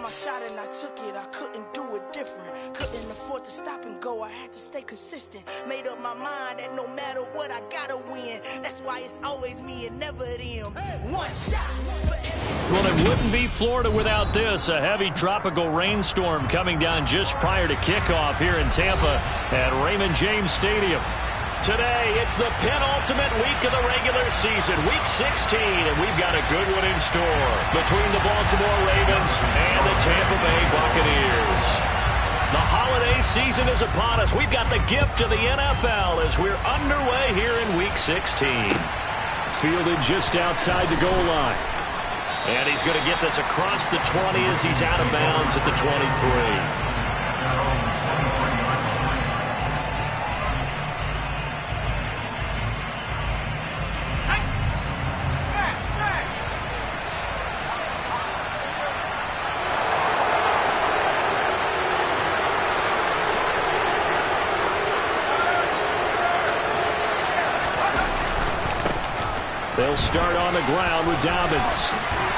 my shot and I took it. I couldn't do it different. Couldn't afford to stop and go. I had to stay consistent. Made up my mind that no matter what, I gotta win. That's why it's always me and never them. One shot for every... Well, it wouldn't be Florida without this. A heavy tropical rainstorm coming down just prior to kickoff here in Tampa at Raymond James Stadium. Today, it's the penultimate week of the regular season, week 16, and we've got a good one in store between the Baltimore Ravens and the Tampa Bay Buccaneers. The holiday season is upon us. We've got the gift of the NFL as we're underway here in week 16. Fielded just outside the goal line. And he's going to get this across the 20 as he's out of bounds at the 23. They'll start on the ground with Dobbins.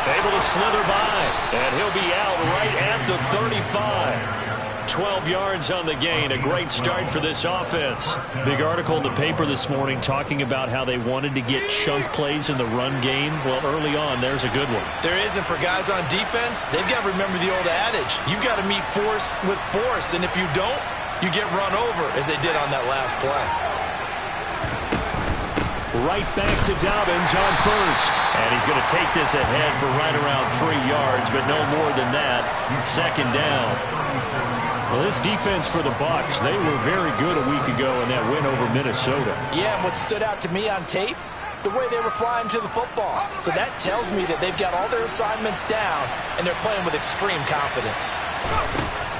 Able to slither by, and he'll be out right at the 35. 12 yards on the gain. A great start for this offense. Big article in the paper this morning talking about how they wanted to get chunk plays in the run game. Well, early on, there's a good one. There isn't for guys on defense. They've got to remember the old adage. You've got to meet force with force, and if you don't, you get run over, as they did on that last play. Right back to Dobbins on first. And he's going to take this ahead for right around 3 yards, but no more than that. Second down. Well, this defense for the Bucs, they were very good a week ago in that win over Minnesota. Yeah, and what stood out to me on tape, the way they were flying to the football. So that tells me that they've got all their assignments down, and they're playing with extreme confidence.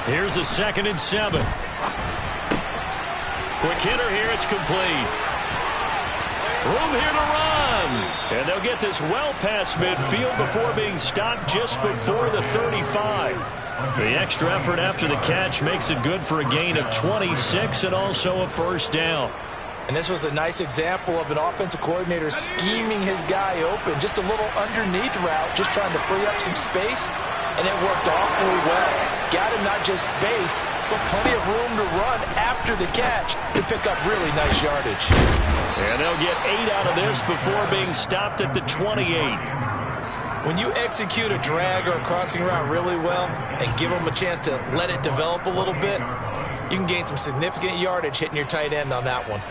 Here's a 2nd and 7. Quick hitter here, it's complete. Room here to run. And they'll get this well past midfield before being stopped just before the 35. The extra effort after the catch makes it good for a gain of 26 and also a first down. And this was a nice example of an offensive coordinator scheming his guy open. Just a little underneath route, just trying to free up some space. And it worked awfully well. Got him not just space, but plenty of room to run after the catch to pick up really nice yardage. And they'll get 8 out of this before being stopped at the 28. When you execute a drag or a crossing route really well and give them a chance to let it develop a little bit, you can gain some significant yardage hitting your tight end on that one.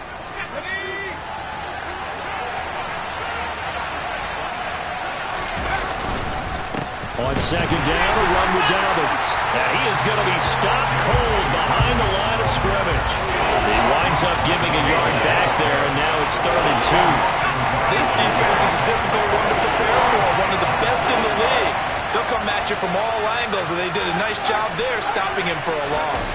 On second down, a run with Dobbins. And he is going to be stopped cold behind the line of scrimmage. He winds up giving a yard back there, and now it's 3rd and 2. This defense is a difficult one to prepare for, one of the best in the league. They'll come at you from all angles, and they did a nice job there stopping him for a loss.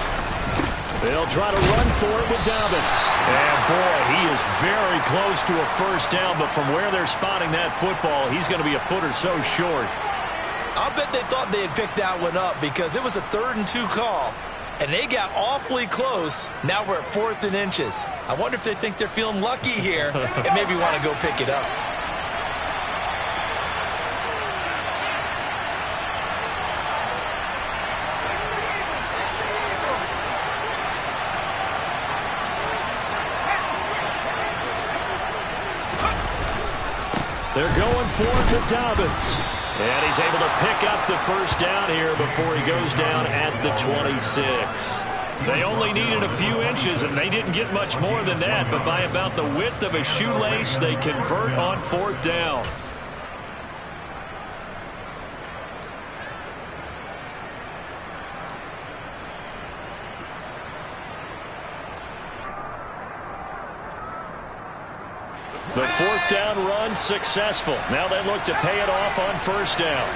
They'll try to run for it with Dobbins. And, boy, he is very close to a first down, but from where they're spotting that football, he's going to be a foot or so short. I'll bet they thought they had picked that one up because it was a 3rd and 2 call, and they got awfully close. Now we're at 4th and inches. I wonder if they think they're feeling lucky here and maybe want to go pick it up. They're going for it with Dobbins. And he's able to pick up the first down here before he goes down at the 26. They only needed a few inches, and they didn't get much more than that. But by about the width of a shoelace, they convert on 4th down. The 4th down run successful. Now they look to pay it off on first down.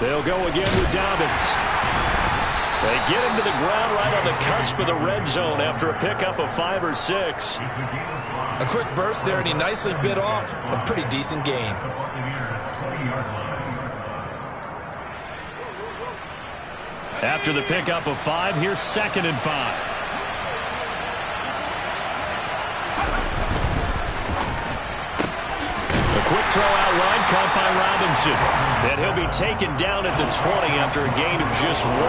They'll go again with Dobbins. They get him to the ground right on the cusp of the red zone after a pickup of 5 or 6. A quick burst there, and he nicely bit off a pretty decent gain. After the pickup of 5, here's 2nd and 5. quick throw out wide, caught by Robinson. And he'll be taken down at the 20 after a gain of just 1.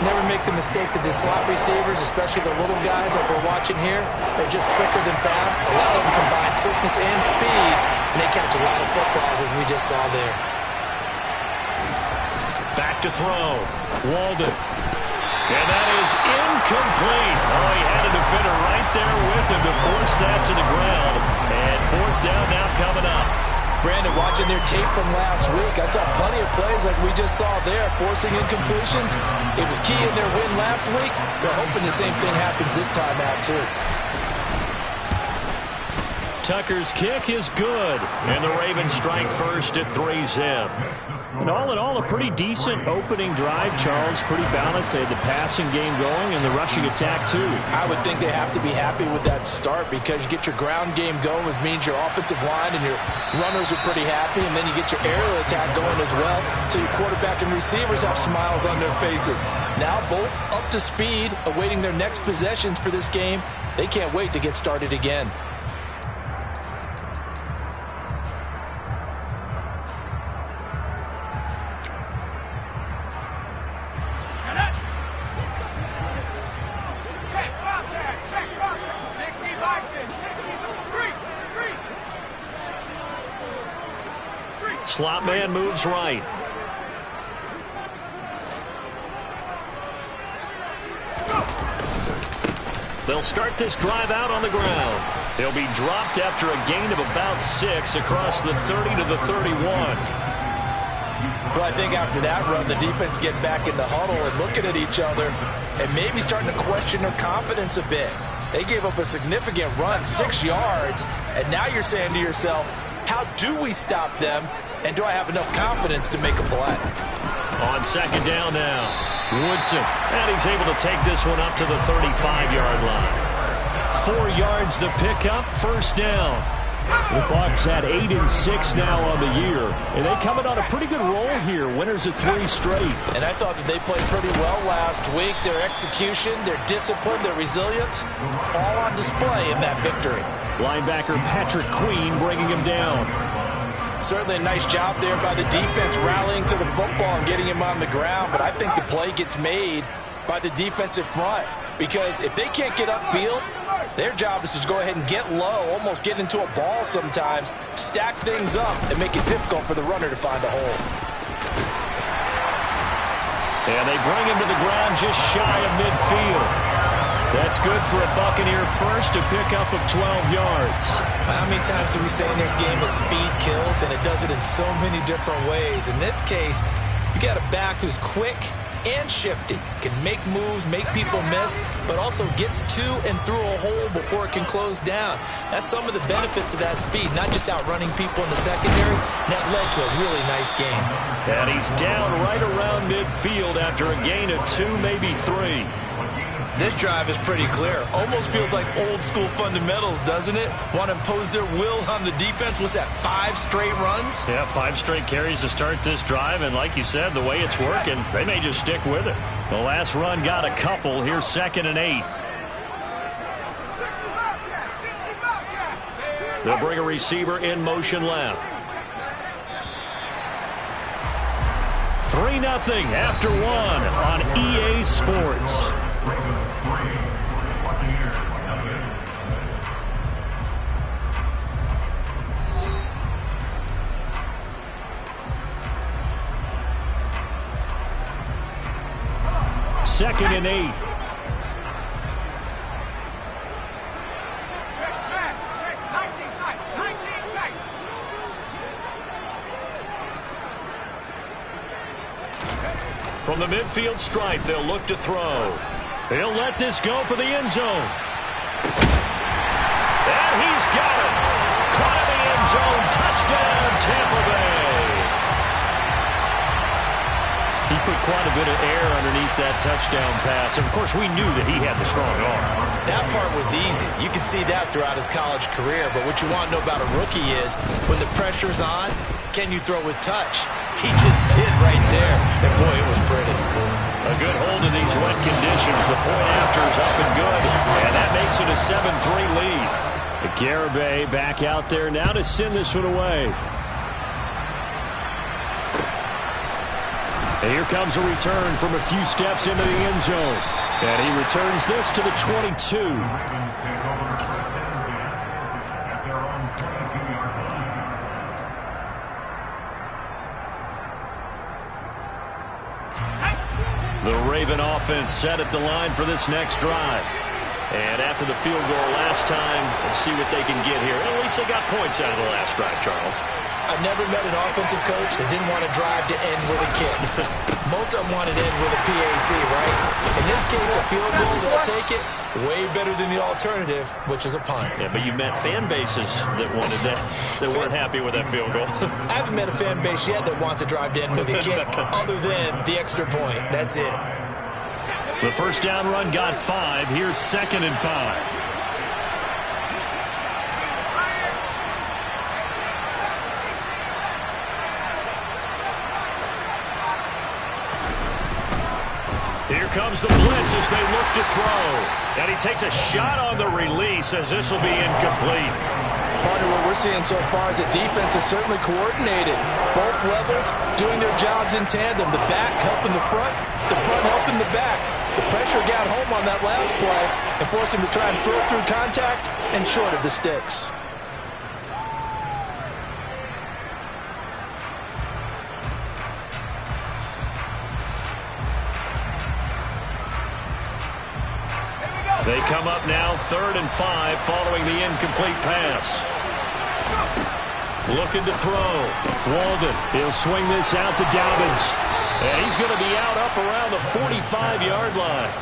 Never make the mistake that the slot receivers, especially the little guys like we're watching here, they're just quicker than fast. A lot of them combine quickness and speed, and they catch a lot of footballs, as we just saw there. Back to throw. Walden. And that is incomplete. Oh, he had a defender right there with him to force that to the ground. And 4th down now coming up. Brandon, watching their tape from last week, I saw plenty of plays like we just saw there, forcing incompletions. It was key in their win last week. They're hoping the same thing happens this time out, too. Tucker's kick is good. And the Ravens strike first at 3-zip. And all in all, a pretty decent opening drive, Charles. Pretty balanced. They had the passing game going and the rushing attack, too. I would think they have to be happy with that start because you get your ground game going, which means your offensive line and your runners are pretty happy, and then you get your aerial attack going as well, so your quarterback and receivers have smiles on their faces. Now both up to speed, awaiting their next possessions for this game. They can't wait to get started again. Slot man moves right. They'll start this drive out on the ground. He'll be dropped after a gain of about 6 across the 30 to the 31. Well, I think after that run, the defense get back in the huddle and looking at each other and maybe starting to question their confidence a bit. They gave up a significant run, 6 yards, and now you're saying to yourself, how do we stop them, and do I have enough confidence to make a play? On 2nd down now, Woodson, and he's able to take this one up to the 35-yard line. 4 yards the pickup, 1st down. The Bucs had 8 and 6 now on the year, and they coming on a pretty good roll here. Winners of 3 straight. And I thought that they played pretty well last week. Their execution, their discipline, their resilience, all on display in that victory. Linebacker Patrick Queen bringing him down. Certainly a nice job there by the defense rallying to the football and getting him on the ground, but I think the play gets made by the defensive front because if they can't get upfield, their job is to go ahead and get low, almost get into a ball sometimes, stack things up, and make it difficult for the runner to find a hole. And they bring him to the ground just shy of midfield. That's good for a Buccaneer first to pick up of 12 yards. How many times do we say in this game that speed kills, and it does it in so many different ways? In this case, you got a back who's quick and shifty, can make moves, make people miss, but also gets to and through a hole before it can close down. That's some of the benefits of that speed, not just outrunning people in the secondary. And that led to a really nice game. And he's down right around midfield after a gain of 2, maybe 3. This drive is pretty clear. Almost feels like old school fundamentals, doesn't it? Want to impose their will on the defense. Was that 5 straight runs? Yeah, 5 straight carries to start this drive. And like you said, the way it's working, they may just stick with it. The last run got a couple. Here's 2nd and 8. They'll bring a receiver in motion left. 3-0 after 1 on EA Sports. Second and 8. From the midfield stripe, they'll look to throw. He'll let this go for the end zone. And he's got it. Caught in the end zone. Touchdown, Tampa Bay. He put quite a bit of air underneath that touchdown pass. Of course, we knew that he had the strong arm. That part was easy. You can see that throughout his college career. But what you want to know about a rookie is when the pressure's on, can you throw with touch? He just did right there. And, boy, it was pretty. A good hold in these wet conditions. The point after is up and good. And that makes it a 7-3 lead. Garibay back out there now to send this one away. And here comes a return from a few steps into the end zone. And he returns this to the 22. The Raven offense set at the line for this next drive. And after the field goal last time, we'll see what they can get here. At least they got points out of the last drive, Charles. I've never met an offensive coach that didn't want to drive to end with a kick. Most of them wanted to end with a PAT, right? In this case, a field goal, they'll take it. Way better than the alternative, which is a punt. Yeah, but you met fan bases that wanted that, that weren't happy with that field goal. I haven't met a fan base yet that wants to drive to end with a kick, other than the extra point. That's it. The first down run got 5. Here's 2nd and 5. Here comes the blitz as they look to throw. And he takes a shot on the release as this will be incomplete. Partner, what we're seeing so far is the defense is certainly coordinated. Both levels doing their jobs in tandem. The back helping the front helping the back. The pressure got home on that last play and forced him to try and throw through contact and short of the sticks. They come up now 3rd and 5 following the incomplete pass. Looking to throw. Walden, he'll swing this out to Dobbins. And he's going to be out up around the 45-yard line.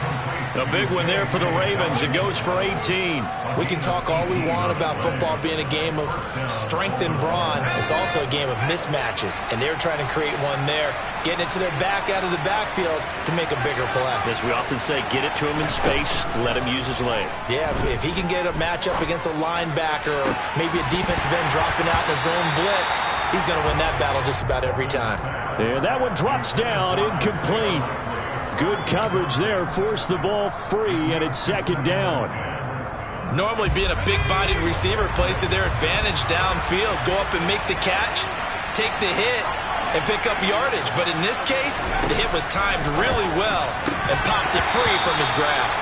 A big one there for the Ravens. It goes for 18. We can talk all we want about football being a game of strength and brawn. It's also a game of mismatches, and they're trying to create one there, getting it to their back out of the backfield to make a bigger play. As we often say, get it to him in space, let him use his leg. Yeah, if he can get a matchup against a linebacker or maybe a defensive end dropping out in a zone blitz, he's going to win that battle just about every time. And that one drops down, incomplete. Good coverage there, forced the ball free, and it's 2nd down. Normally being a big-bodied receiver plays to their advantage downfield. Go up and make the catch, take the hit, and pick up yardage. But in this case, the hit was timed really well and popped it free from his grasp.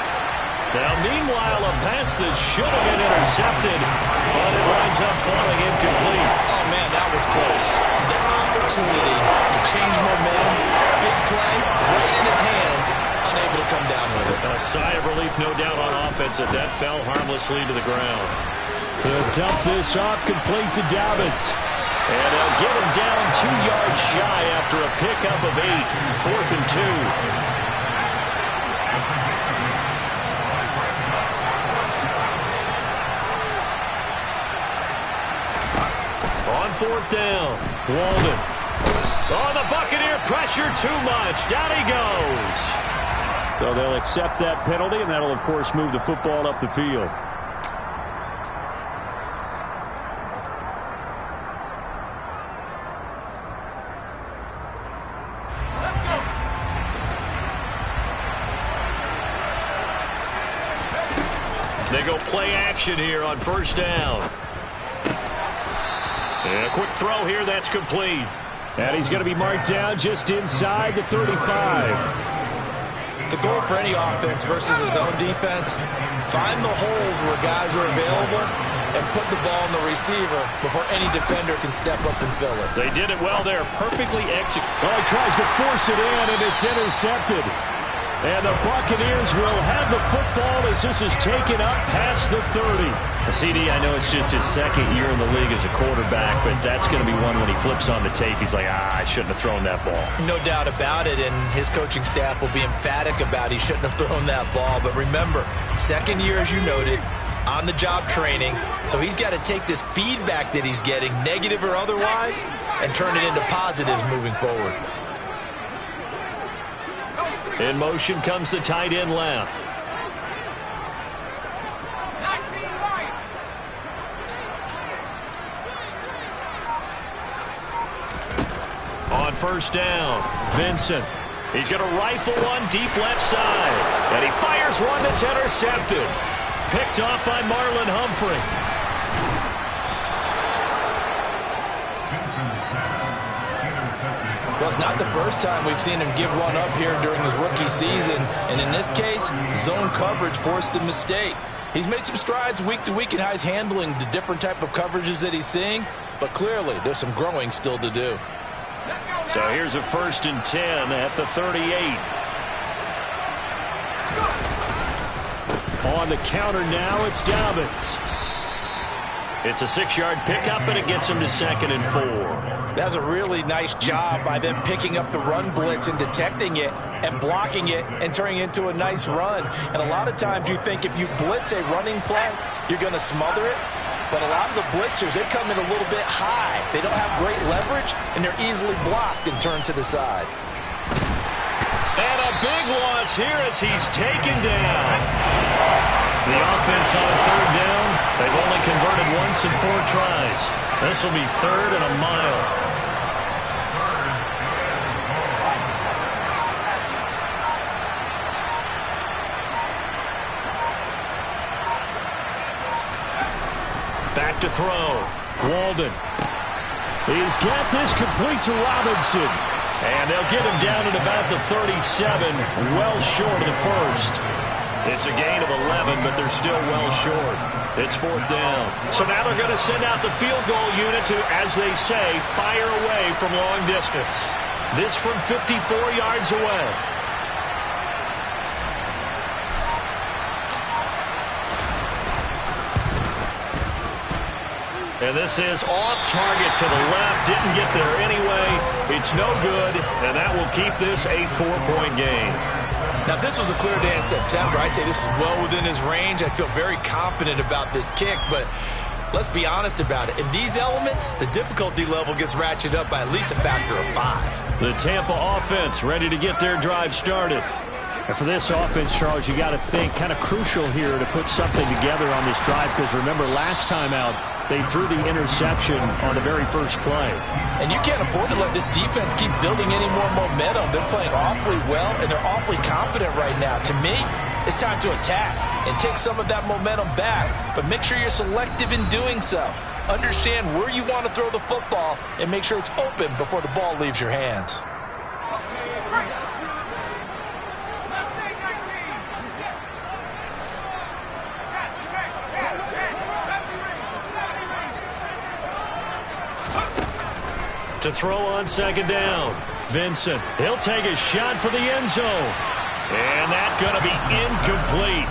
Now, meanwhile, a pass that should have been intercepted, but it winds up falling incomplete. Oh, man, that was close. The opportunity to change momentum, big play, right in his hands, unable to come down with it. A sigh of relief, no doubt, on offense that fell harmlessly to the ground. They'll dump this off complete to Dobbins. And they'll get him down 2 yards shy after a pickup of 8. 4th and 2. On 4th down, Walden. Oh, the Buccaneer pressure too much. Down he goes. So they'll accept that penalty, and that'll, of course, move the football up the field. They go play action here on 1st down. And a quick throw here, that's complete. And he's going to be marked down just inside the 35. The goal for any offense versus his own defense, find the holes where guys are available and put the ball in the receiver before any defender can step up and fill it. They did it well there, perfectly executed. Oh, he tries to force it in, and it's intercepted. And the Buccaneers will have the football as this is taken up past the 30. CD, I know it's just his 2nd year in the league as a quarterback, but that's going to be one when he flips on the tape, he's like, I shouldn't have thrown that ball. No doubt about it, and his coaching staff will be emphatic about he shouldn't have thrown that ball. But remember, 2nd year, as you noted, on-the-job training, so he's got to take this feedback that he's getting, negative or otherwise, and turn it into positives moving forward. In motion comes the tight end left. On 1st down, Vincent. He's going to rifle one deep left side. And he fires one that's intercepted. Picked off by Marlon Humphrey. Well, it's not the first time we've seen him give one up here during his rookie season. And in this case, zone coverage forced the mistake. He's made some strides week to week in how he's handling the different type of coverages that he's seeing. But clearly, there's some growing still to do. So here's a 1st and 10 at the 38. On the counter now, it's Dobbins. It's a 6-yard pickup, and it gets him to 2nd and 4. That's a really nice job by them picking up the run blitz and detecting it and blocking it and turning it into a nice run. And a lot of times you think if you blitz a running play, you're going to smother it. But a lot of the blitzers, they come in a little bit high. They don't have great leverage, and they're easily blocked and turned to the side. And a big loss here as he's taken down. The offense on 3rd down. They've only converted once in 4 tries. This will be 3rd and a mile. Back to throw. Walden. He's got this complete to Robinson. And they'll get him down at about the 37, well short of the 1st. It's a gain of 11, but they're still well short. It's 4th down. So now they're going to send out the field goal unit to, as they say, fire away from long distance. This from 54 yards away. And this is off target to the left. Didn't get there anyway. It's no good, and that will keep this a 4-point game. Now, if this was a clear day in September, I'd say this is well within his range. I'd feel very confident about this kick, but let's be honest about it. In these elements, the difficulty level gets ratcheted up by at least a factor of 5. The Tampa offense ready to get their drive started. And for this offense, Charles, you got to think kind of crucial here to put something together on this drive, because remember, last time out, they threw the interception on the very first play. And you can't afford to let this defense keep building any more momentum. They're playing awfully well, and they're awfully confident right now. To me, it's time to attack and take some of that momentum back, but make sure you're selective in doing so. Understand where you want to throw the football and make sure it's open before the ball leaves your hands. To throw on 2nd down. Vincent, he'll take a shot for the end zone. And that's going to be incomplete.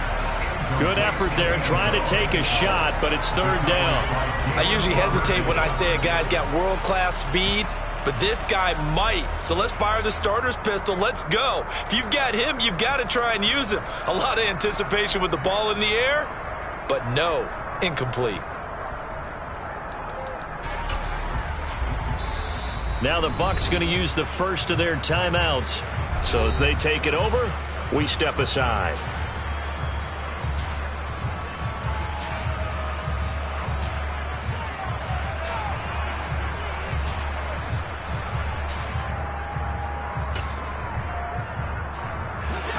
Good effort there trying to take a shot, but it's 3rd down. I usually hesitate when I say a guy's got world-class speed, but this guy might. So let's fire the starter's pistol. Let's go. If you've got him, you've got to try and use him. A lot of anticipation with the ball in the air, but no, incomplete. Now the Bucs going to use the first of their timeouts. So as they take it over, we step aside.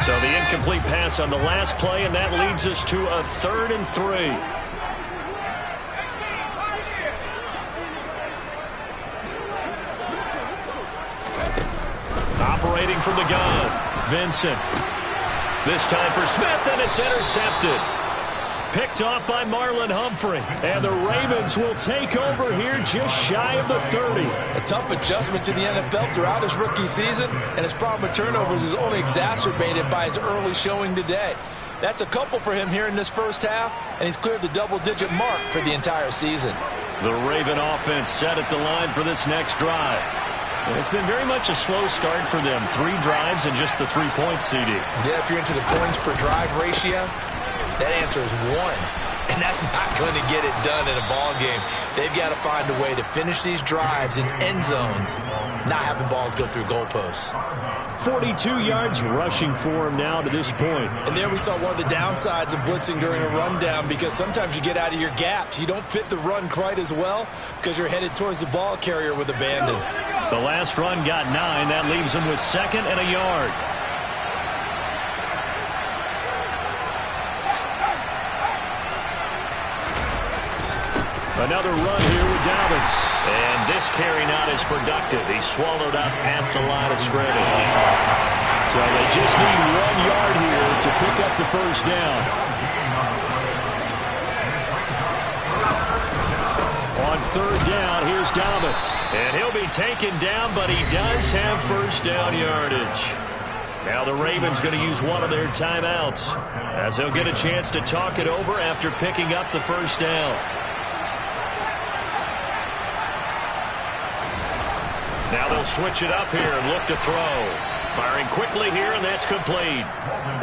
So the incomplete pass on the last play, and that leads us to a 3rd and 3. Operating from the gun, Vincent. This time for Smith, and it's intercepted. Picked off by Marlon Humphrey. And the Ravens will take over here just shy of the 30. A tough adjustment to the NFL throughout his rookie season, and his problem with turnovers is only exacerbated by his early showing today. That's a couple for him here in this first half, and he's cleared the double-digit mark for the entire season. The Raven offense set at the line for this next drive. And it's been very much a slow start for them. 3 drives and just the 3 points, CD. Yeah, if you're into the points per drive ratio, that answer is 1. And that's not going to get it done in a ball game. They've got to find a way to finish these drives in end zones, not having balls go through goalposts. 42 yards rushing for him now to this point. And there we saw one of the downsides of blitzing during a rundown, because sometimes you get out of your gaps. You don't fit the run quite as well because you're headed towards the ball carrier with abandon. The last run got 9. That leaves him with 2nd and a yard. Another run here with Dobbins. And this carry not as productive. He swallowed up at the line of scrimmage. So they just need 1 yard here to pick up the first down. On third down, here's Dobbins. And he'll be taken down, but he does have first down yardage. Now the Ravens going to use one of their timeouts as they'll get a chance to talk it over after picking up the first down. Now they'll switch it up here and look to throw. Firing quickly here, and that's complete.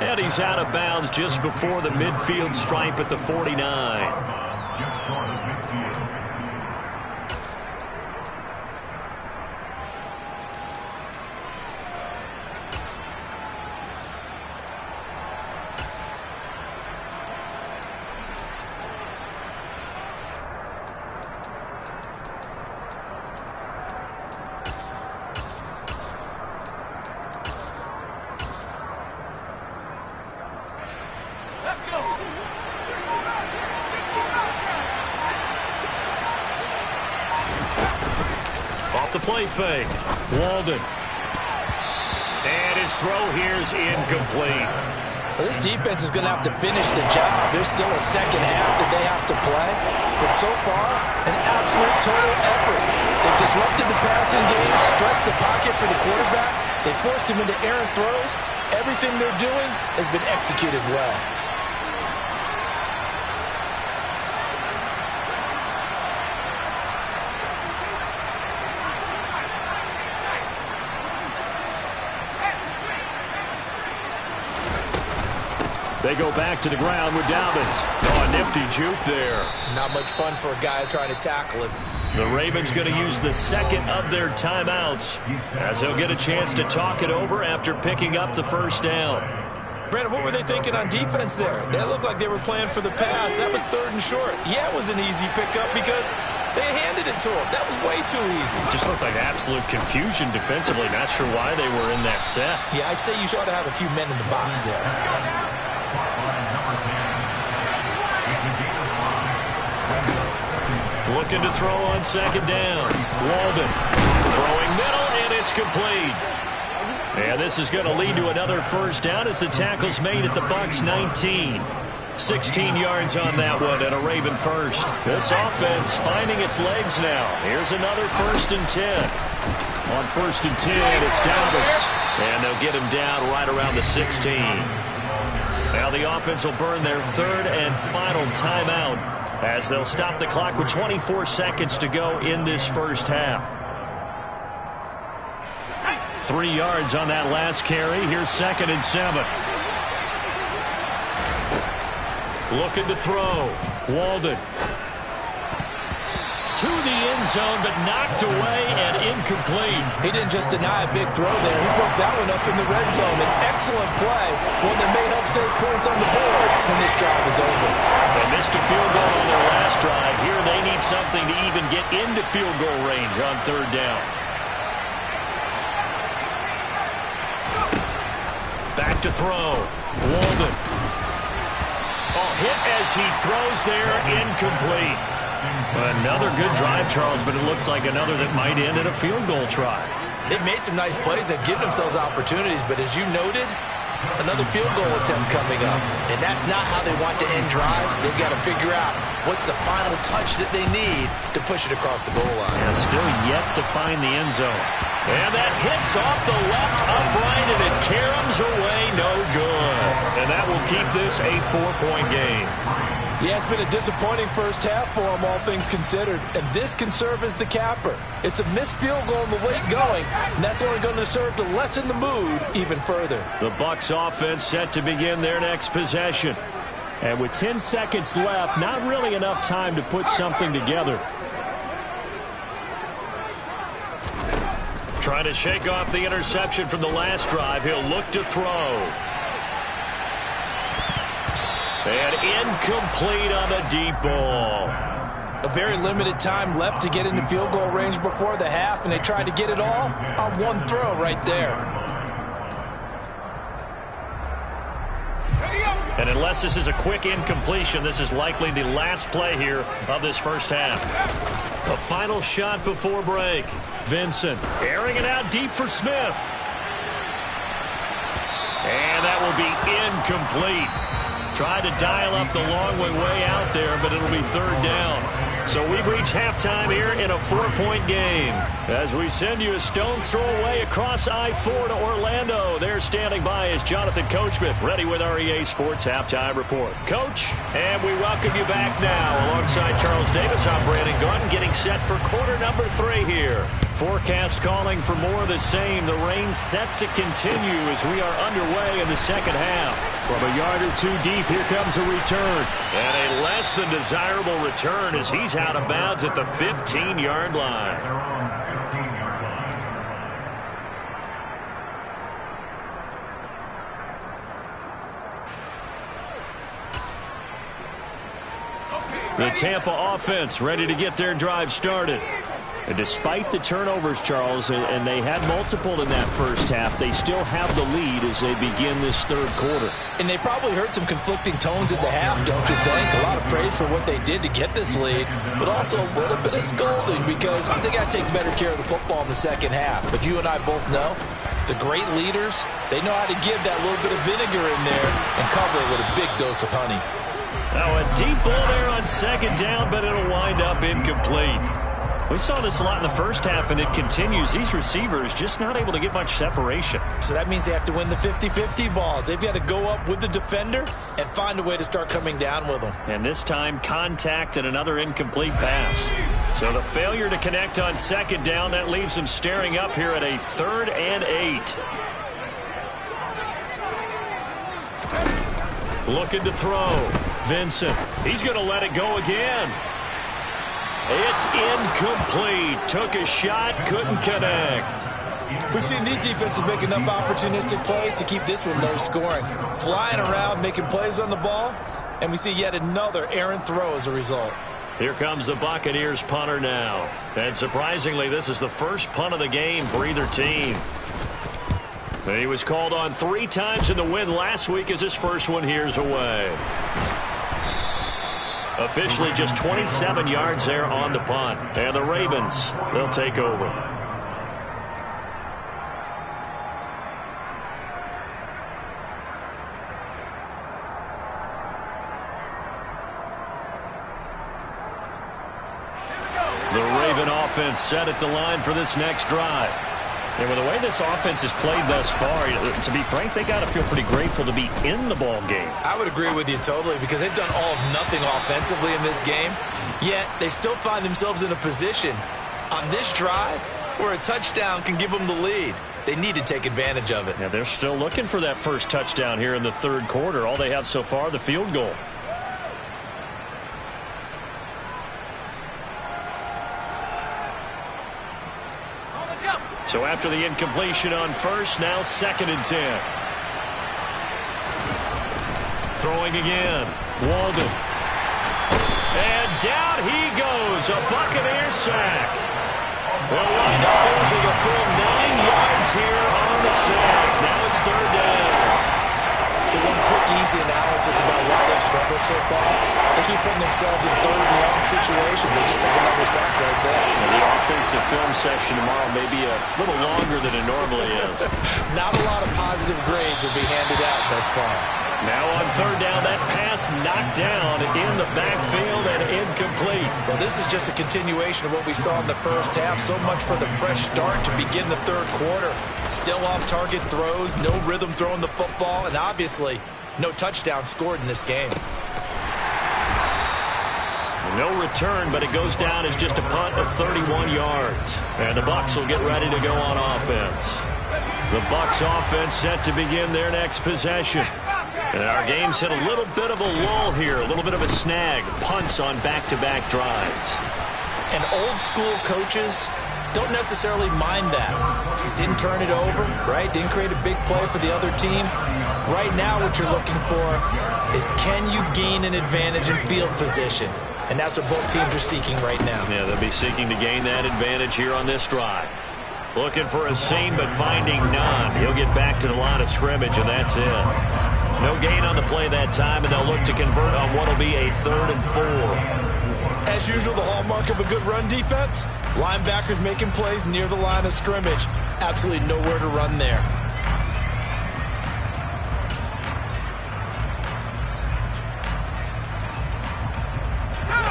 And he's out of bounds just before the midfield stripe at the 49. Play fake. Walden. And his throw here is incomplete. Well, this defense is going to have to finish the job. There's still a second half that they have to play. But so far, an absolute total effort. They've disrupted the passing game, stressed the pocket for the quarterback. They forced him into errant throws. Everything they're doing has been executed well. They go back to the ground with Dobbins. Oh, a nifty juke there. Not much fun for a guy trying to tackle him. The Ravens going to use the second of their timeouts as they'll get a chance to talk it over after picking up the first down. Brandon, what were they thinking on defense there? They looked like they were playing for the pass. That was 3rd and short. Yeah, it was an easy pickup because they handed it to him. That was way too easy. Just looked like absolute confusion defensively. Not sure why they were in that set. Yeah, I'd say you ought to have a few men in the box there. Looking to throw on second down. Walden throwing middle, and it's complete. And this is going to lead to another first down as the tackle's made at the Bucs 19. 16 yards on that one and a Raven first. This offense finding its legs now. Here's another 1st and 10. On 1st and 10, it's Dobbins. And they'll get him down right around the 16. Now the offense will burn their 3rd and final timeout as they'll stop the clock with 24 seconds to go in this first half. 3 yards on that last carry. Here's 2nd and 7. Looking to throw. Walden. To the end zone, but knocked away and incomplete. He didn't just deny a big throw there. He broke that one up in the red zone. An excellent play, one that may help save points on the board when this drive is over. They missed a field goal on their last drive. Here they need something to even get into field goal range on 3rd down. Back to throw. Walden. Oh, hit as he throws there, incomplete. Another good drive, Charles, but it looks like another that might end in a field goal try. They've made some nice plays. They've given themselves opportunities, but as you noted, another field goal attempt coming up. And that's not how they want to end drives. They've got to figure out what's the final touch that they need to push it across the goal line. Yeah, still yet to find the end zone. And that hits off the left upright, and it caroms away, no good. And that will keep this a 4-point game. Yeah, it's been a disappointing first half for them, all things considered. And this can serve as the capper. It's a missed field goal in the late going, and that's only going to serve to lessen the mood even further. The Bucs offense set to begin their next possession. And with 10 seconds left, not really enough time to put something together. Trying to shake off the interception from the last drive. He'll look to throw. And incomplete on the deep ball. A very limited time left to get into field goal range before the half, and they tried to get it all on one throw right there. And unless this is a quick incompletion, this is likely the last play here of this first half. A final shot before break. Vincent airing it out deep for Smith. And that will be incomplete. Tried to dial up the long way out there, but it'll be third down. So we've reached halftime here in a 4-point game. As we send you a stone's throw away across I-4 to Orlando. There standing by is Jonathan Coachman, ready with our EA Sports Halftime Report. Coach, and we welcome you back now. Alongside Charles Davis, I'm Brandon Gaudin, getting set for quarter number 3 here. Forecast calling for more of the same. The rain set to continue as we are underway in the second half. From a yard or two deep, here comes a return. And a less than desirable return as he's out of bounds at the 15-yard line. The Tampa offense ready to get their drive started. And despite the turnovers, Charles, and they had multiple in that first half, they still have the lead as they begin this third quarter. And they probably heard some conflicting tones at the half, don't you think? A lot of praise for what they did to get this lead, but also a little bit of scolding because they got to take better care of the football in the second half. But you and I both know the great leaders, they know how to give that little bit of vinegar in there and cover it with a big dose of honey. Now a deep ball there on second down, but it'll wind up incomplete. We saw this a lot in the first half, and it continues. These receivers just not able to get much separation. So that means they have to win the 50-50 balls. They've got to go up with the defender and find a way to start coming down with them. And this time, contact and another incomplete pass. So the failure to connect on second down, that leaves them staring up here at a 3rd and 8. Looking to throw. Vincent. He's going to let it go again. It's incomplete. Took a shot, couldn't connect. We've seen these defenses make enough opportunistic plays to keep this one low scoring. Flying around, making plays on the ball, and we see yet another errant throw as a result. Here comes the Buccaneers punter now. And surprisingly, this is the first punt of the game for either team. He was called on 3 times in the win last week as his first one here's away. Officially just 27 yards there on the punt. And the Ravens, they'll take over. The Raven offense set at the line for this next drive. And with the way this offense has played thus far, to be frank, they got to feel pretty grateful to be in the ball game. I would agree with you totally because they've done all of nothing offensively in this game, yet they still find themselves in a position on this drive where a touchdown can give them the lead. They need to take advantage of it. Yeah, they're still looking for that first touchdown here in the third quarter. All they have so far, the field goal. So after the incompletion on first, now 2nd and 10. Throwing again. Walden. And down he goes. A Buccaneer sack. They'll wind up losing a full 9 yards here on the sack. Now it's 3rd down. So one quick, easy analysis about why they've struggled so far. They keep putting themselves in 3rd and long situations. They just took another sack right there. And the offensive film session tomorrow may be a little longer than it normally is. Not a lot of positive grades will be handed out thus far. Now on 3rd down, that pass knocked down in the backfield and incomplete. Well, this is just a continuation of what we saw in the first half. So much for the fresh start to begin the third quarter. Still off-target throws, no rhythm throwing the football, and obviously no touchdown scored in this game. No return, but it goes down as just a punt of 31 yards. And the Bucs will get ready to go on offense. The Bucs offense set to begin their next possession. And our game's hit a little bit of a lull here, a little bit of a snag. Punts on back-to-back drives. And old-school coaches don't necessarily mind that. Didn't turn it over, right? Didn't create a big play for the other team. Right now what you're looking for is can you gain an advantage in field position? And that's what both teams are seeking right now. Yeah, they'll be seeking to gain that advantage here on this drive. Looking for a seam, but finding none. He'll get back to the line of scrimmage, and that's it. No gain on the play that time, and they'll look to convert on what will be a 3rd and 4. As usual, the hallmark of a good run defense, linebackers making plays near the line of scrimmage. Absolutely nowhere to run there.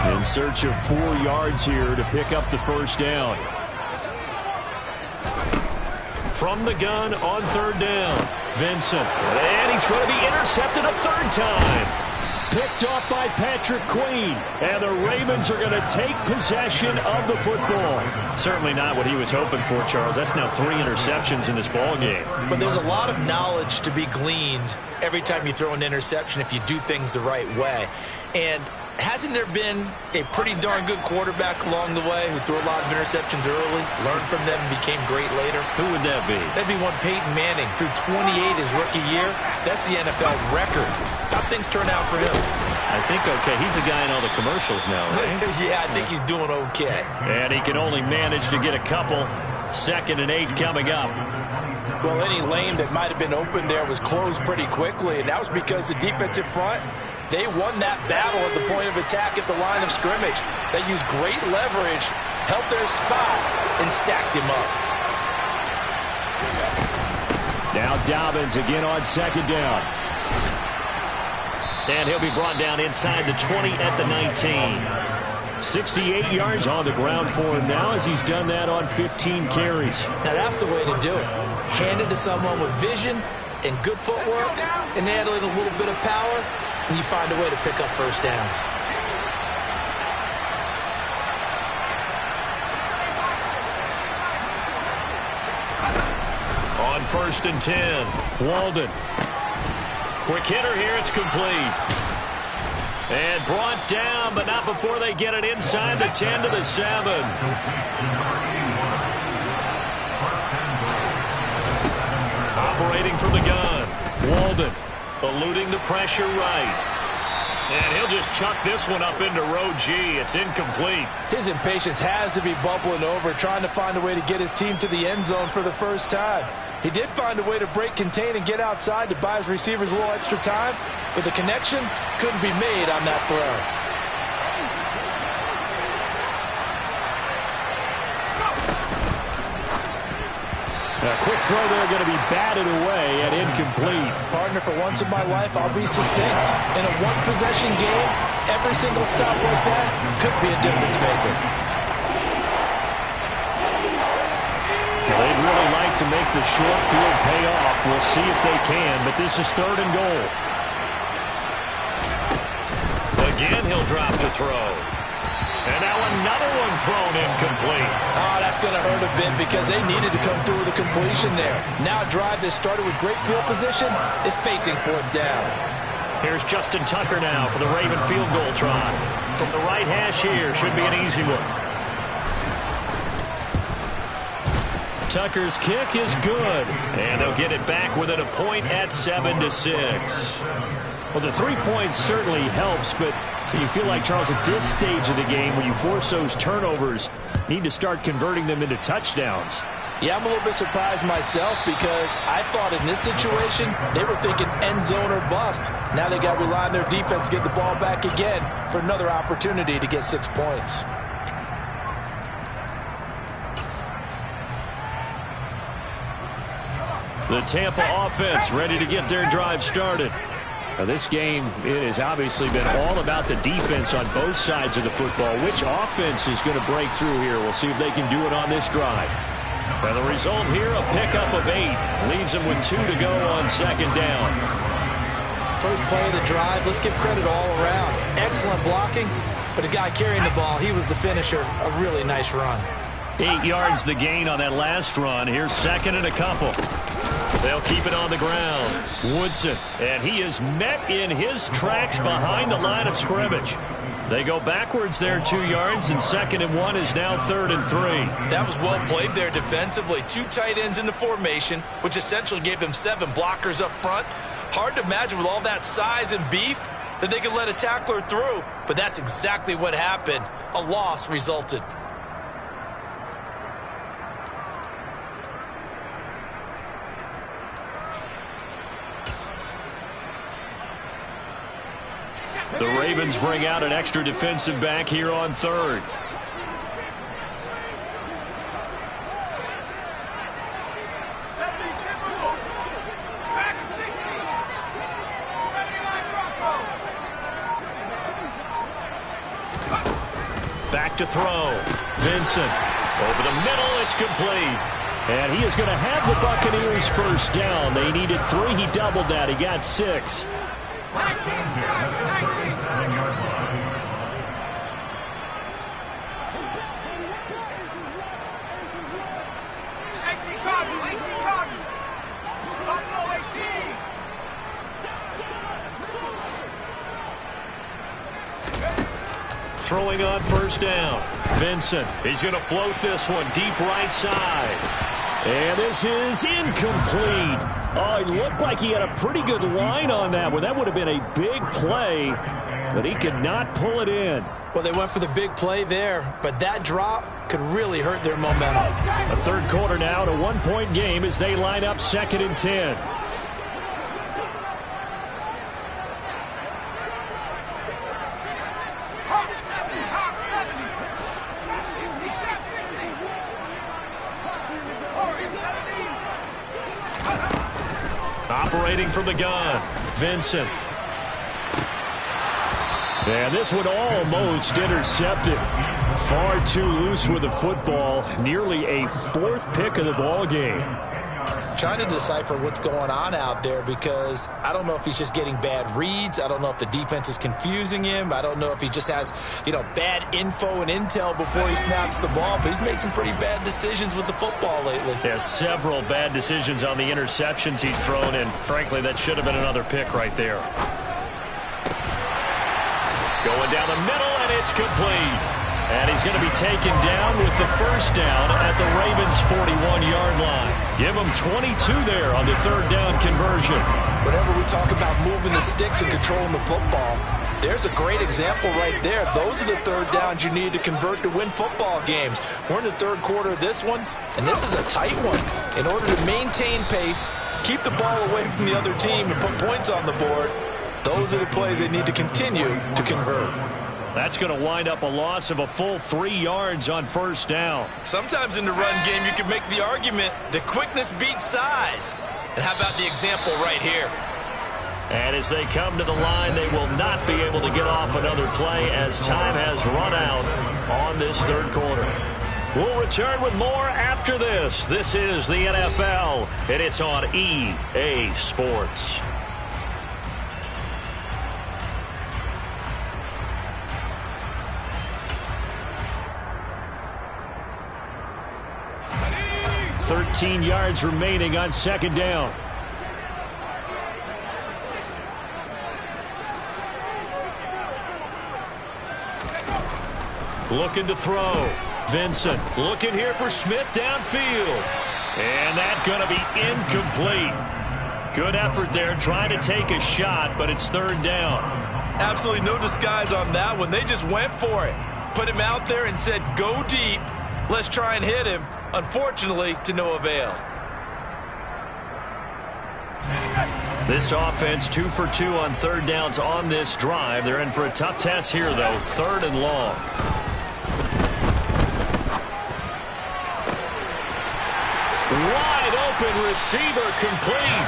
In search of 4 yards here to pick up the first down. From the gun on third down, Vincent. And he's going to be intercepted a third time. Picked off by Patrick Queen. And the Ravens are going to take possession of the football. Certainly not what he was hoping for, Charles. That's now 3 interceptions in this ball game. But there's a lot of knowledge to be gleaned every time you throw an interception if you do things the right way. And hasn't there been a pretty darn good quarterback along the way who threw a lot of interceptions early, learned from them, and became great later? Who would that be? That'd be one Peyton Manning. Threw 28 his rookie year. That's the NFL record. How'd things turn out for him? I think okay. He's a guy in all the commercials now, right? Yeah, I think he's doing okay. And he can only manage to get a couple. 2nd and 8 coming up. Well, any lane that might have been open there was closed pretty quickly, and that was because the defensive front, they won that battle at the point of attack at the line of scrimmage. They used great leverage, held their spot, and stacked him up. Now Dobbins again on 2nd down. And he'll be brought down inside the 20 at the 19. 68 yards on the ground for him now as he's done that on 15 carries. Now that's the way to do it. Hand it to someone with vision and good footwork and add in a little bit of power, and you find a way to pick up first downs. On 1st and 10, Walden. Quick hitter here, it's complete. And brought down, but not before they get it inside the 10 to the 7. Operating from the gun, Walden eluding the pressure right. And he'll just chuck this one up into row G. It's incomplete. His impatience has to be bubbling over, trying to find a way to get his team to the end zone for the first time. He did find a way to break, contain, and get outside to buy his receivers a little extra time, but the connection couldn't be made on that throw. A quick throw there going to be batted away and incomplete. Partner, for once in my life, I'll be succinct. In a one-possession game, every single stop like that could be a difference maker. Well, they'd really like to make the short field pay off. We'll see if they can, but this is 3rd and goal. Again, he'll drop to throw. And now another one thrown incomplete. Oh, that's going to hurt a bit because they needed to come through with a completion there. Now a drive that started with great field position is facing 4th down. Here's Justin Tucker now for the Raven field goal try. From the right hash here, should be an easy one. Tucker's kick is good. And they'll get it back within a point at 7-6. Well, the 3 points certainly helps, but you feel like, Charles, at this stage of the game, when you force those turnovers, need to start converting them into touchdowns. Yeah, I'm a little bit surprised myself because I thought in this situation they were thinking end zone or bust. Now they got to rely on their defense to get the ball back again for another opportunity to get 6 points. The Tampa offense ready to get their drive started. Now, this game, it has obviously been all about the defense on both sides of the football. Which offense is going to break through here? We'll see if they can do it on this drive. And the result here, a pickup of 8. Leaves them with 2 to go on 2nd down. First play of the drive, let's give credit all around. Excellent blocking, but the guy carrying the ball, he was the finisher. A really nice run. 8 yards the gain on that last run. Here's 2nd and a couple. They'll keep it on the ground. Woodson, and he is met in his tracks behind the line of scrimmage. They go backwards there 2 yards, and 2nd and 1 is now 3rd and 3. That was well played there defensively. 2 tight ends in the formation, which essentially gave them 7 blockers up front. Hard to imagine with all that size and beef that they could let a tackler through, but that's exactly what happened. A loss resulted. The Ravens bring out an extra defensive back here on third. Back to throw. Vincent. Over the middle, it's complete. And he is going to have the Buccaneers first down. They needed 3. He doubled that. He got 6. Throwing on first down. Vincent. He's going to float this one deep right side. And this is incomplete. Oh, it looked like he had a pretty good line on that one. That would have been a big play, but he could not pull it in. Well, they went for the big play there, but that drop could really hurt their momentum. A third quarter now, a 1-point game as they line up 2nd and 10. Operating from the gun, Vincent. And this one almost intercepted. Far too loose with the football. Nearly a 4th pick of the ball game. Trying to decipher what's going on out there because I don't know if he's just getting bad reads. I don't know if the defense is confusing him. I don't know if he just has, bad info and intel before he snaps the ball. But he's made some pretty bad decisions with the football lately. Yeah, several bad decisions on the interceptions he's thrown, and frankly, that should have been another pick right there. Going down the middle, and it's complete. And he's going to be taken down with the first down at the Ravens' 41-yard line. Give him 22 there on the third down conversion. Whenever we talk about moving the sticks and controlling the football, there's a great example right there. Those are the third downs you need to convert to win football games. We're in the third quarter of this one, and this is a tight one. In order to maintain pace, keep the ball away from the other team, and put points on the board, those are the plays they need to continue to convert. That's going to wind up a loss of a full 3 yards on first down. Sometimes in the run game, you can make the argument that quickness beats size. And how about the example right here? And as they come to the line, they will not be able to get off another play as time has run out on this third quarter. We'll return with more after this. This is the NFL, and it's on EA Sports. $13 yards remaining on second down. Looking to throw. Vincent looking here for Smith downfield. And that's going to be incomplete. Good effort there trying to take a shot, but it's third down. Absolutely no disguise on that one. They just went for it. Put him out there and said, go deep. Let's try and hit him. Unfortunately, to no avail. This offense 2 for 2 on third downs on this drive. They're in for a tough test here, though. 3rd and long. Wide open receiver complete.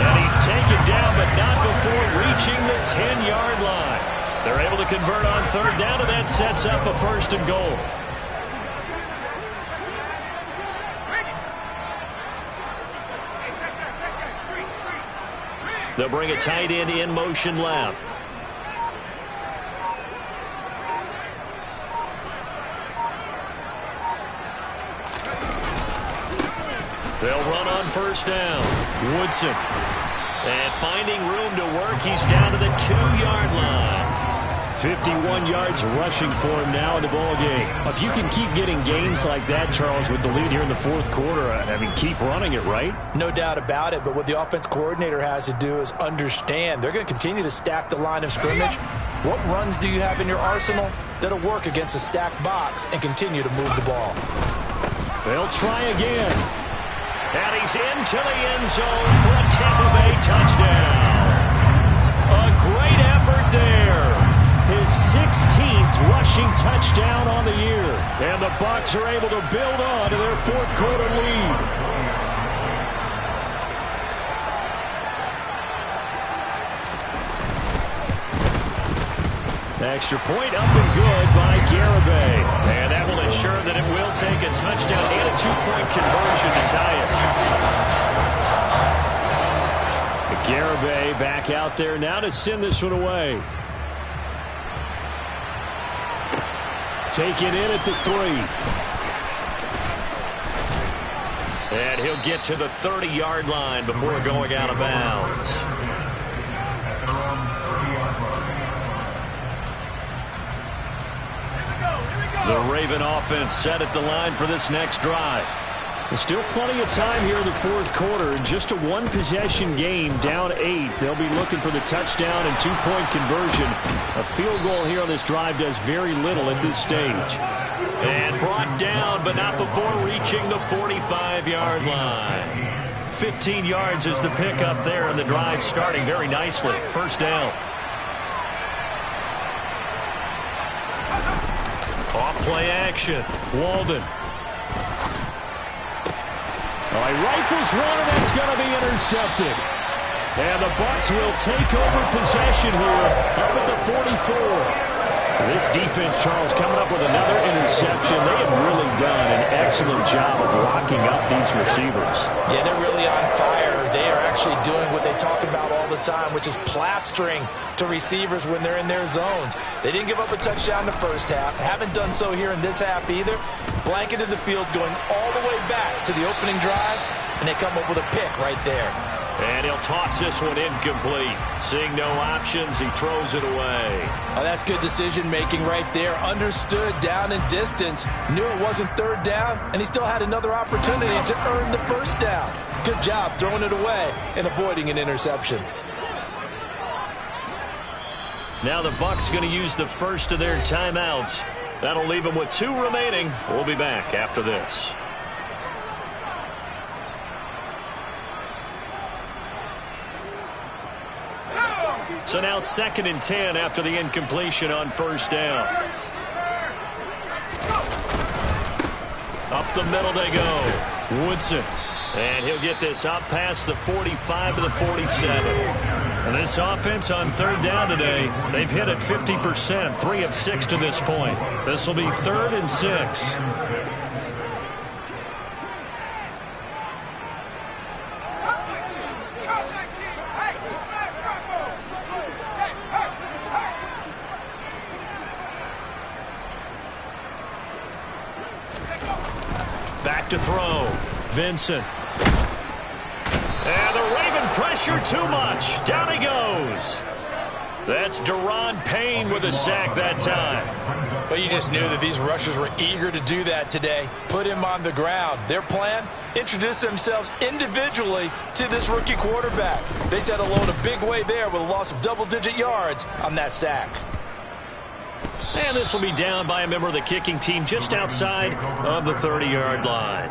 And he's taken down, but not before reaching the 10-yard line. They're able to convert on third down, and that sets up a 1st and goal. They'll bring a tight end in motion left. They'll run on first down. Woodson. And finding room to work, he's down to the 2-yard line. 51 yards rushing for him now in the ball game. If you can keep getting gains like that, Charles, with the lead here in the fourth quarter, I mean, keep running it, right? No doubt about it, but what the offense coordinator has to do is understand they're going to continue to stack the line of scrimmage. What runs do you have in your arsenal that'll work against a stacked box and continue to move the ball? They'll try again. And he's into the end zone for a Tampa Bay touchdown. A great effort there. Bucs are able to build on to their fourth quarter lead. Extra point up and good by Garibay. And that will ensure that it will take a touchdown and a two-point conversion to tie it. Garibay back out there now to send this one away. Take it in at the 3. And he'll get to the 30-yard line before going out of bounds. The Raven offense set at the line for this next drive. There's still plenty of time here in the fourth quarter. In just a one-possession game, down 8. They'll be looking for the touchdown and two-point conversion. A field goal here on this drive does very little at this stage. And brought down, but not before reaching the 45-yard line. 15 yards is the pickup there, and the drive starting very nicely. First down. Off-play action. Walden. Well, he rifles one, and that's going to be intercepted. And the Bucs will take over possession here up at the 44. This defense, Charles, coming up with another interception. They have really done an excellent job of locking up these receivers. Yeah, they're really on fire. They are actually doing what they talk about all the time, which is plastering to receivers when they're in their zones. They didn't give up a touchdown in the first half. Haven't done so here in this half either. Blanketed the field going all the way back to the opening drive, and they come up with a pick right there. And he'll toss this one incomplete. Seeing no options, he throws it away. Oh, that's good decision-making right there. Understood down and distance. Knew it wasn't third down, and he still had another opportunity to earn the first down. Good job throwing it away and avoiding an interception. Now the Bucs going to use the first of their timeouts. That'll leave them with 2 remaining. We'll be back after this. So now 2nd and 10 after the incompletion on first down. Up the middle they go. Woodson. And he'll get this up past the 45 to the 47. And this offense on third down today, they've hit it 50%, 3 of 6 to this point. This will be 3rd and 6. Back to throw. Vincent. And the Raven pressure too much. Down he goes. That's Deron Payne with a sack that time. Well, you just knew that these rushers were eager to do that today. Put him on the ground. Their plan? Introduce themselves individually to this rookie quarterback. They set alone a big way there with a loss of double-digit yards on that sack. And this will be down by a member of the kicking team just outside of the 30-yard line.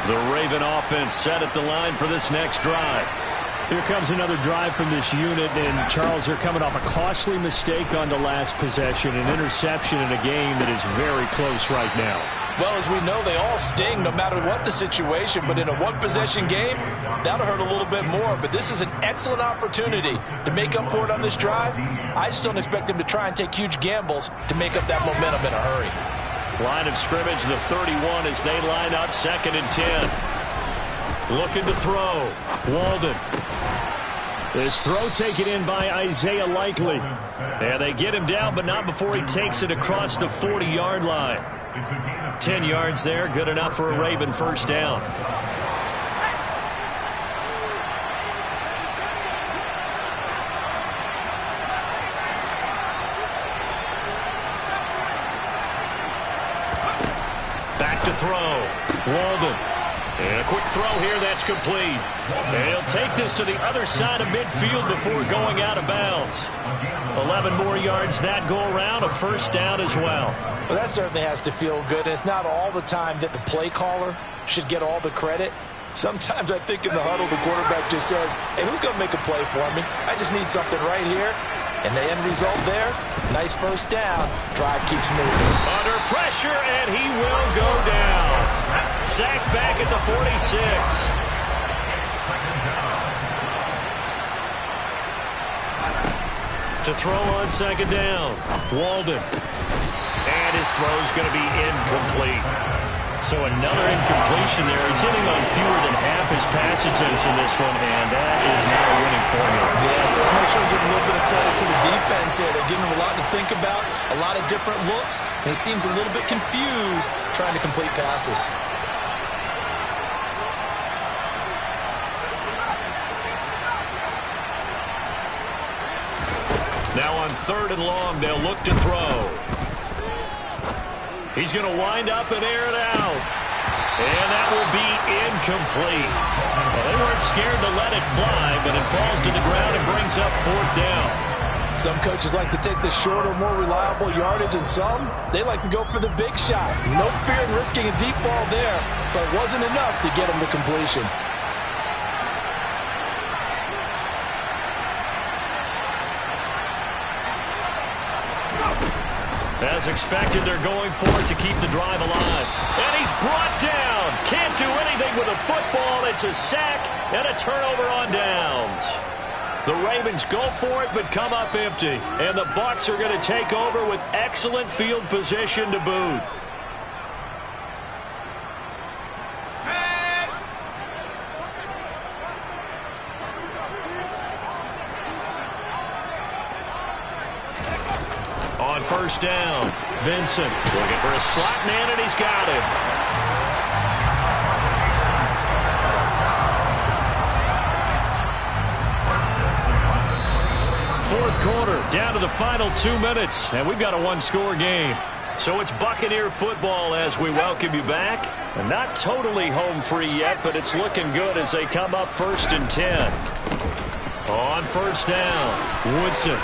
The Raven offense set at the line for this next drive. Here comes another drive from this unit, and Charles, they're coming off a costly mistake on the last possession, an interception in a game that is very close right now. Well, as we know, they all sting no matter what the situation, but in a one-possession game, that'll hurt a little bit more. But this is an excellent opportunity to make up for it on this drive. I just don't expect them to try and take huge gambles to make up that momentum in a hurry. Line of scrimmage, the 31 as they line up 2nd and 10. Looking to throw. Walden. This throw taken in by Isaiah Likely. And they get him down, but not before he takes it across the 40-yard line. 10 yards there, good enough for a Raven first down. Back to throw. Walden. And a quick throw here that's complete. And he'll take this to the other side of midfield before going out of bounds. 11 more yards that go around, a first down as well. Well, that certainly has to feel good. It's not all the time that the play caller should get all the credit. Sometimes I think in the huddle, the quarterback just says, hey, who's going to make a play for me? I just need something right here. And the end result there, nice first down. Drive keeps moving. Under pressure, and he will go down. Sacked back at the 46. To throw on second down, Walden. And his throw's going to be incomplete. So another incompletion there. He's hitting on fewer than half his pass attempts in this one, and that is not a winning formula. Yes, let's make sure we give a little bit of credit to the defense here. They're giving him a lot to think about, a lot of different looks, and he seems a little bit confused trying to complete passes. Now on 3rd and long, they'll look to throw. He's going to wind up and air it out. And that will be incomplete. Well, they weren't scared to let it fly, but it falls to the ground and brings up 4th down. Some coaches like to take the shorter, more reliable yardage, and some, they like to go for the big shot. No fear in risking a deep ball there, but it wasn't enough to get him to completion. As expected, they're going for it to keep the drive alive. And he's brought down. Can't do anything with a football. It's a sack and a turnover on downs. The Ravens go for it but come up empty. And the Bucs are going to take over with excellent field position to boot. On 1st down, Vincent looking for a slot man, and he's got him. Fourth quarter, down to the final 2 minutes, and we've got a one-score game. So it's Buccaneer football as we welcome you back. And not totally home free yet, but it's looking good as they come up 1st and 10. On 1st down, Woodson.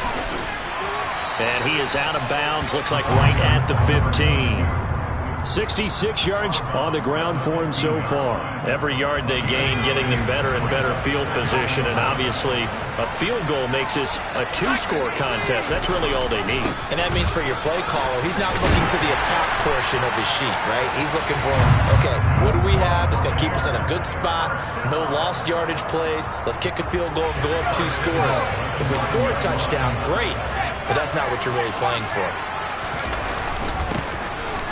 And he is out of bounds, looks like right at the 15. 66 yards on the ground for him so far. Every yard they gain getting them better and better field position, and obviously a field goal makes this a 2-score contest. That's really all they need. And that means for your play caller, he's not looking to the attack portion of his sheet, right? He's looking for, okay, what do we have that's going to keep us in a good spot? No lost yardage plays. Let's kick a field goal and go up 2 scores. If we score a touchdown, great. But that's not what you're really playing for.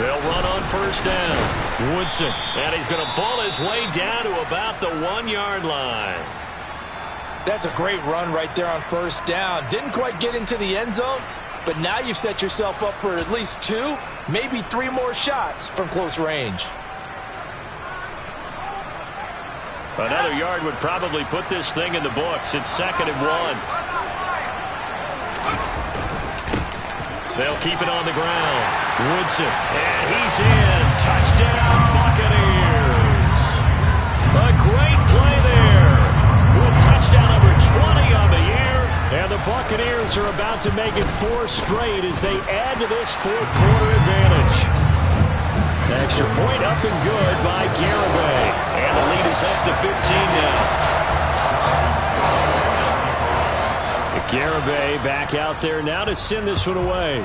They'll run on 1st down. Woodson. And he's going to ball his way down to about the 1-yard line. That's a great run right there on 1st down. Didn't quite get into the end zone, but now you've set yourself up for at least 2, maybe 3 more shots from close range. Another yard would probably put this thing in the books. It's 2nd and 1. They'll keep it on the ground. Woodson, and he's in. Touchdown, Buccaneers. A great play there. With touchdown number 20 on the year. And the Buccaneers are about to make it 4 straight as they add to this 4th quarter advantage. Extra point up and good by Garibay. And the lead is up to 15 now. Garibay back out there now to send this one away.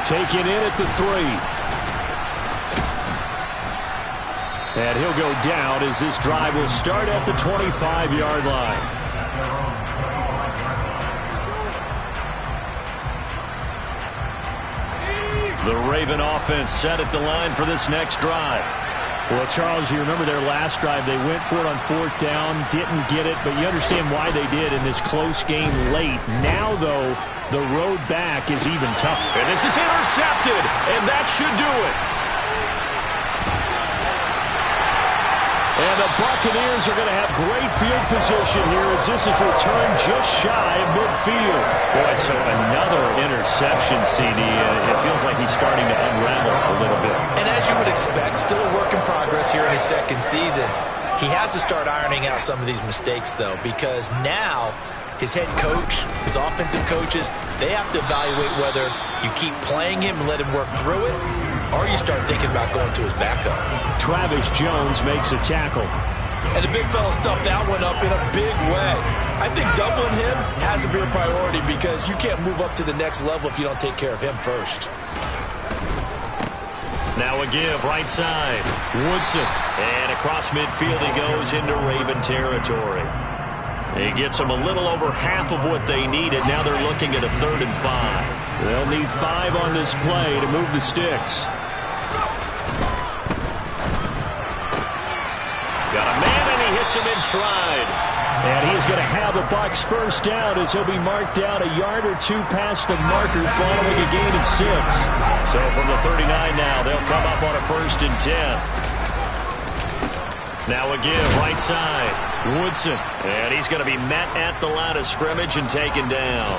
Taken in at the 3. And he'll go down as this drive will start at the 25-yard line. The Raven offense set at the line for this next drive. Well, Charles, you remember their last drive. They went for it on 4th down, didn't get it, but you understand why they did in this close game late. Now, though, the road back is even tougher. And this is intercepted, and that should do it. And the Buccaneers are going to have great field position here as this is returned just shy of midfield. Boy, so another interception, CD. It feels like he's starting to unravel a little bit. And as you would expect, still a work in progress here in his second season. He has to start ironing out some of these mistakes, though, because now his head coach, his offensive coaches, they have to evaluate whether you keep playing him and let him work through it, or you start thinking about going to his backup. Travis Jones makes a tackle. And the big fella stuffed that one up in a big way. I think doubling him has to be a priority because you can't move up to the next level if you don't take care of him first. Now a give, right side. Woodson. And across midfield he goes into Raven territory. He gets them a little over half of what they needed. Now they're looking at a 3rd and 5. They'll need 5 on this play to move the sticks. Got a man, and he hits him in stride. And he's going to have the Bucs first down as he'll be marked down a yard or 2 past the marker following a gain of 6. So from the 39 now, they'll come up on a 1st and 10. Now a give, right side. Woodson. And he's going to be met at the line of scrimmage and taken down.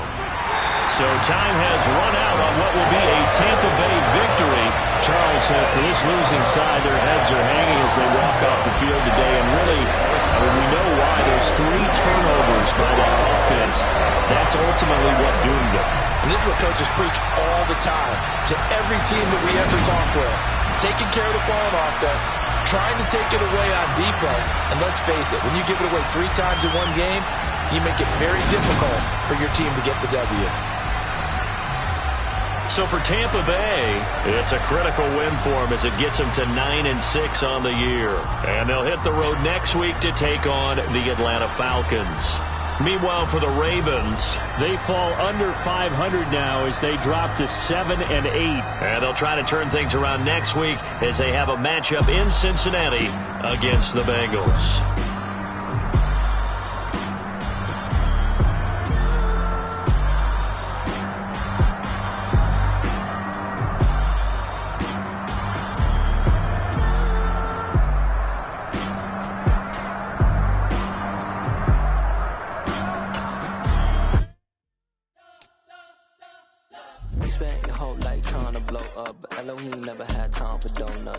So time has run out on what will be a Tampa Bay victory. Charles, for this losing side, their heads are hanging as they walk off the field today. And really, we know why. Those 3 turnovers by that offense, that's ultimately what doomed them. And this is what coaches preach all the time to every team that we ever talk with. Taking care of the ball on offense, trying to take it away on defense. And let's face it, when you give it away 3 times in one game, you make it very difficult for your team to get the W. So for Tampa Bay, it's a critical win for them as it gets them to 9-6 on the year. And they'll hit the road next week to take on the Atlanta Falcons. Meanwhile, for the Ravens, they fall under 500 now as they drop to 7-8. And they'll try to turn things around next week as they have a matchup in Cincinnati against the Bengals.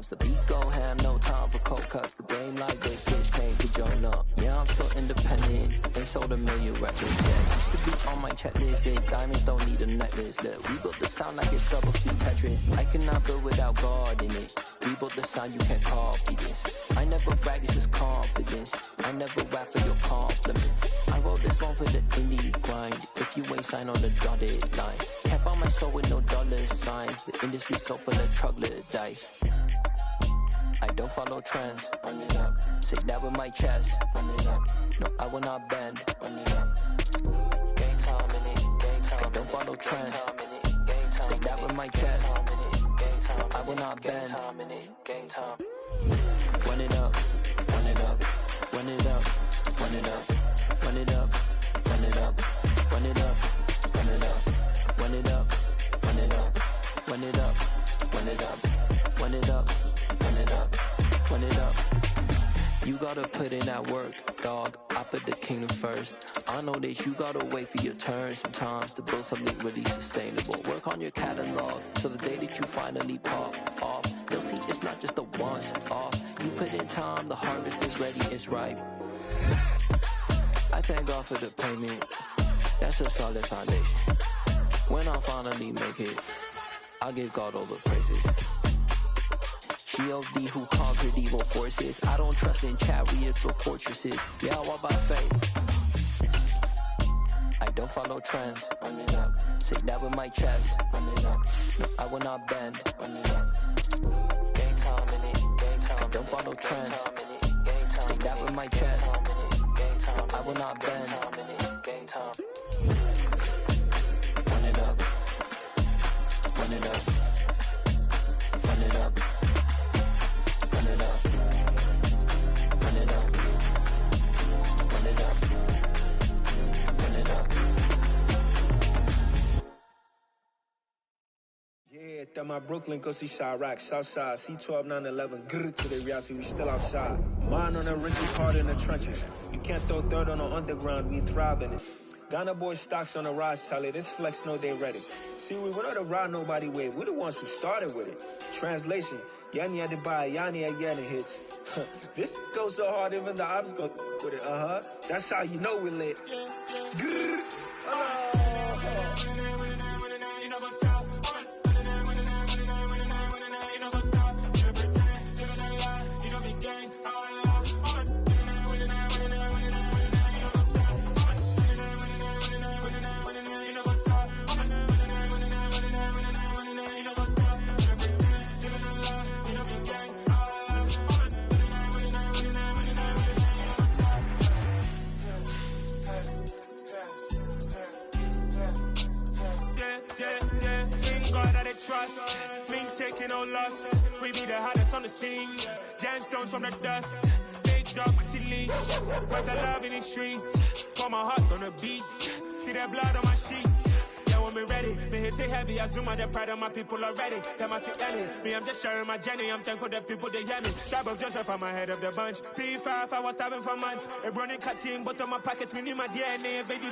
The beat go ham, no time for cold cuts. The game like this, bitch came to join up. Yeah, I'm so independent. They sold 1 million records, yeah. Used to be on my checklist. Big diamonds don't need a necklace. Look, we built the sound like it's double speed Tetris. I cannot build without God in it. We built the sound, you can't copy this. I never brag, it's just confidence. I never rap for your compliments. I wrote this one for the indie grind. If you ain't signed on the dotted line, can't buy my soul with no dollar signs. The industry so full of troglodytes. I don't follow trends. Run it up. Say that with my chest. Run it up. No, I will not bend. Run it up. Game time in it. Game time. I don't follow trends. Say that with my chest. No, I will not bend. Game time. Run it up. Run it up. Run it up. Run it up. Run it up. Run it up. Run it up. Run it up. Run it up. Run it up. Run it up. Run it up. Run it up. Run it up, run it up. You gotta put in that work, dog. I put the kingdom first. I know that you gotta wait for your turn sometimes to build something really sustainable. Work on your catalog, so the day that you finally pop off, you'll see it's not just a once off. You put in time, the harvest is ready, it's ripe. I thank God for the payment. That's a solid foundation. When I finally make it, I'll give God all the praises. G.O.D. who conquered evil forces. I don't trust in chariots or fortresses. Yeah, I walk by faith. I don't follow trends. Run it up. Say that with my chest. Run it up. No, I will not bend. Run it up. Game time in it. Game time. I don't follow trends. Say that with my chest. No, I will not bend. Game time. Run it up. Run it up. Run it up. Run it up. Run it up. Run it up. Run it up. Yeah, Nicked at my Brooklyn, go see Chirac, Southside, C12, 911, grrr to the reality, we still outside. Mine on the ridges, hard in the trenches. You can't throw dirt on the underground, we thrive in it. Ghana boys stocks on the rise, Charlie, this flex know they ready. See, we went on the ride nobody with, we the ones who started with it. Translation, Yanni had to buy, Yanni had Yanni hits. This goes so hard, even the ops go with it, That's how you know we lit. Grrr. Trust, me taking no loss. We be the hottest on the scene. Gemstones from the dust. Big dog with your leash. Where's the love in the streets? Pour my heart on the beat. See that blood on my sheets. Yeah, when we ready, me hit it heavy. I zoom out the pride of my people already. Them I see Ellie. Me, I'm just sharing my journey. I'm thankful that people they hear me. Tribe of Joseph, I'm ahead of the bunch. P5, I was starving for months. A running cut team, but on my pockets, me need my DNA. Baby,